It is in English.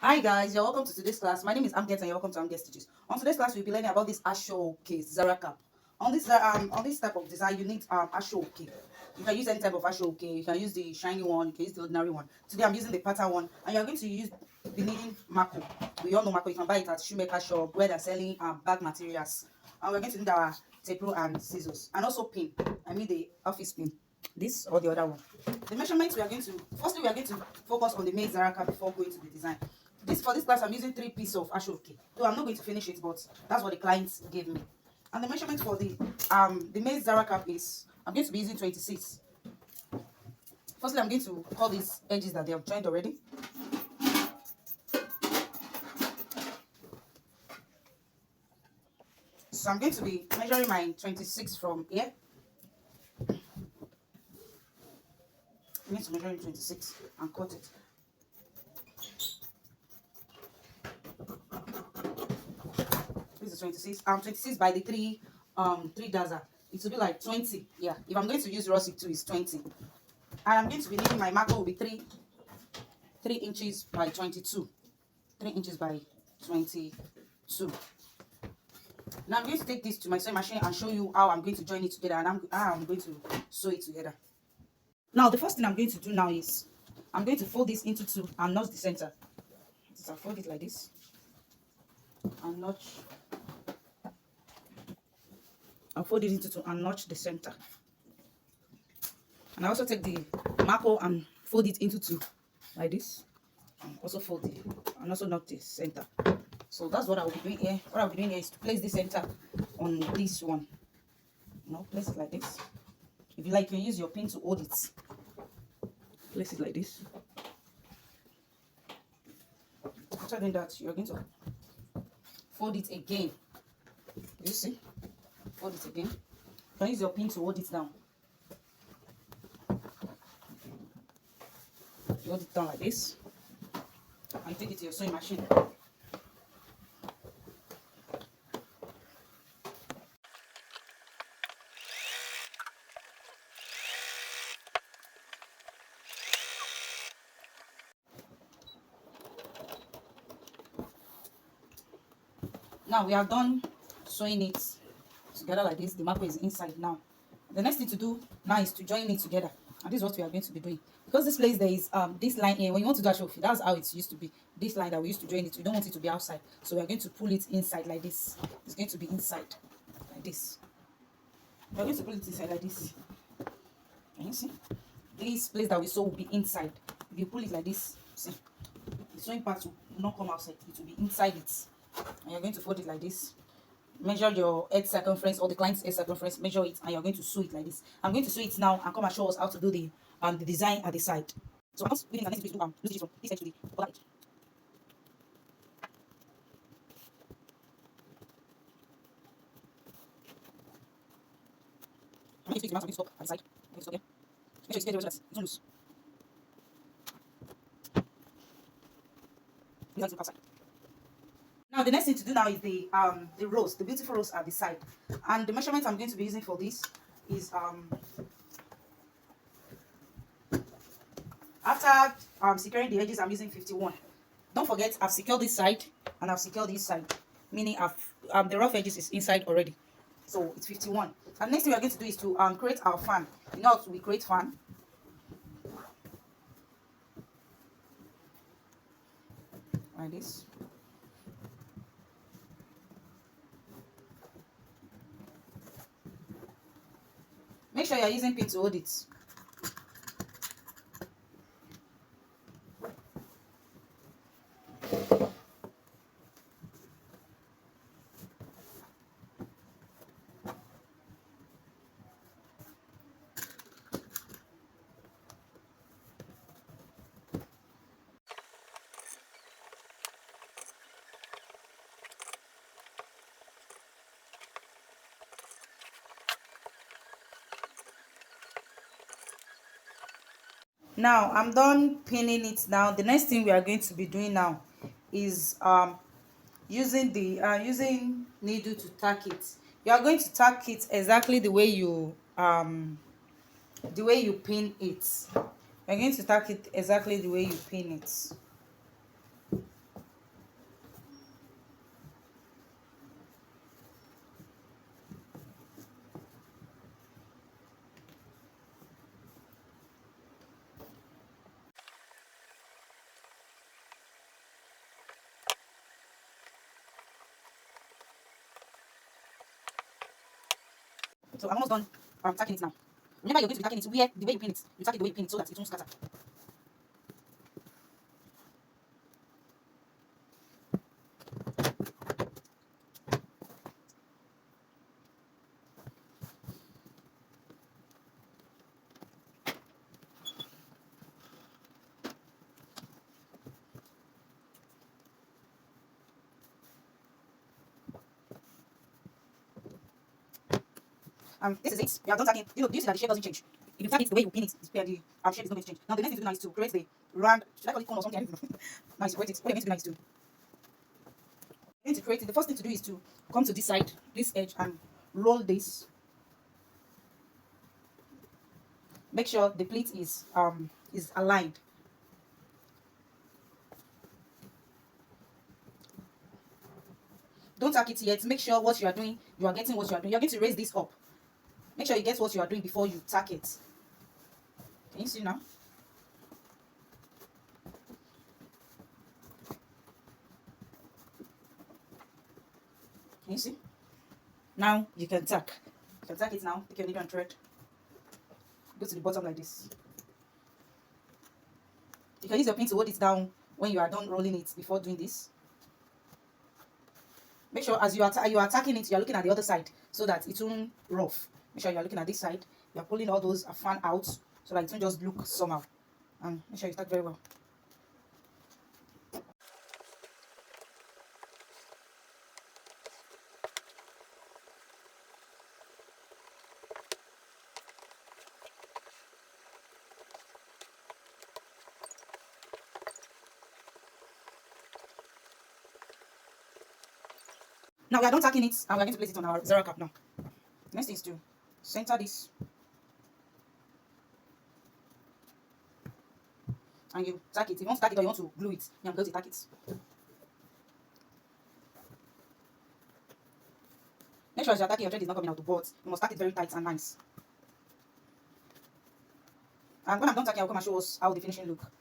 Hi guys, you're welcome to today's class. My name is Amget and you're welcome to Amget Teaches. On today's class, we'll be learning about this Asho case, Zara cap. On this type of design, you need Asho case. You can use any type of Asho case. You can use the shiny one, you can use the ordinary one. Today I'm using the pattern one, and you're going to be needing Mako. We all know Mako, you can buy it at shoemaker shop where they're selling bag materials. And we're going to need our tape rule and scissors. And also pin. I mean the office pin. This or the other one. The measurements we are going to focus on the main Zara cap before going to the design. For this class, I'm using 3 pieces of ashoke. Though I'm not going to finish it, but that's what the clients gave me. And the measurement for the main Zara cap is I'm going to be using 26. Firstly, I'm going to cut these edges that they have joined already. So I'm going to be measuring my 26 from here. I'm going to measure 26 and cut it. This is 26. 26 by the three daza. It will be like 20. Yeah. If I'm going to use rustic too, it's 20. And I'm going to be needing my marker will be 3 inches by 22. 3 inches by 22. Now I'm going to take this to my sewing machine and show you how I'm going to join it together and how I'm going to sew it together. Now the first thing I'm going to do now is I'm going to fold this into two and notch the center. So I fold it like this and notch. I'll fold it into two and notch the center. And I also take the marker and fold it into two like this. And also fold it and also notch the center. So that's what I will be doing here. What I'll be doing here is to place the center on this one. Place it like this. If you like, you can use your pin to hold it. Place it like this. After doing that, you're going to fold it again. You see? Fold it again. You can use your pin to hold it down. You hold it down like this. And take it to your sewing machine. Now we are done sewing it together like this. The marker is inside now. The next thing to do now is to join it together. And this is what we are going to be doing. Because this place there is this line here. When you want to do a trophy, that's how it used to be. This line that we used to join it. We don't want it to be outside. So we are going to pull it inside like this. It's going to be inside like this. We are going to pull it inside like this. Can you see? This place that we sew will be inside. If you pull it like this, see, the sewing part will not come outside. It will be inside it. And you're going to fold it like this. Measure your head circumference or the client's head circumference, measure it, and you're going to sew it like this. I'm going to sew it now and come and show us how to do the design at the side. So once we need to do lose it from this edge to the other edge. I'm going to the stop at the side. I'm going to stop here. Make sure it's very well so that it's not loose. This is outside. Now the next thing to do now is the rows, the beautiful rows at the side. And the measurement I'm going to be using for this is after securing the edges, I'm using 51. Don't forget, I've secured this side and I've secured this side, meaning I've the rough edges is inside already. So it's 51. And next thing we're going to do is to create our fan. You know how we create fan? Like this. Make sure you're using pin to hold it. Now I'm done pinning it. Now the next thing we are going to be doing now is using using needle to tack it. You are going to tack it exactly the way you pin it. You're going to tack it exactly the way you pin it. So I'm almost done tacking it now. Remember, you're going to be tacking it where the way you pin it. You tack it the way you pin it so that it won't scatter. This is it. We are done tacking. Do you see that the shape doesn't change? If you tack it the way you pin it, the shape is not going to change. Now the next thing to do now is to create the round. Should I call it cone or something? I don't know. Now is to create it. What you're going to do now is to create it. The first thing to do is to come to this side, this edge, and roll this. Make sure the pleat is aligned. Don't tack it yet. Make sure what you are doing, you are getting what you are doing. You're going to raise this up. Make sure you get what you are doing before you tack it. Can you see now? Can you see? Now you can tack. You can tack it now. Take your needle and thread. Go to the bottom like this. You can use your pin to hold it down when you are done rolling it before doing this. Make sure as you are tacking it, you are looking at the other side so that it won't rough. Make sure you are looking at this side. You are pulling all those fan out so that it won't just look somehow. And make sure you tack very well. Now we are done tacking it and we are going to place it on our Zahra cap now. Next thing is to center this. And you tack it. If you want to tack it or you want to glue it, you can go to tack it. Make sure as you are tacking, your thread is not coming out, but you must tack it very tight and nice. And when I'm done tacking, I'll come and show us how the finishing look.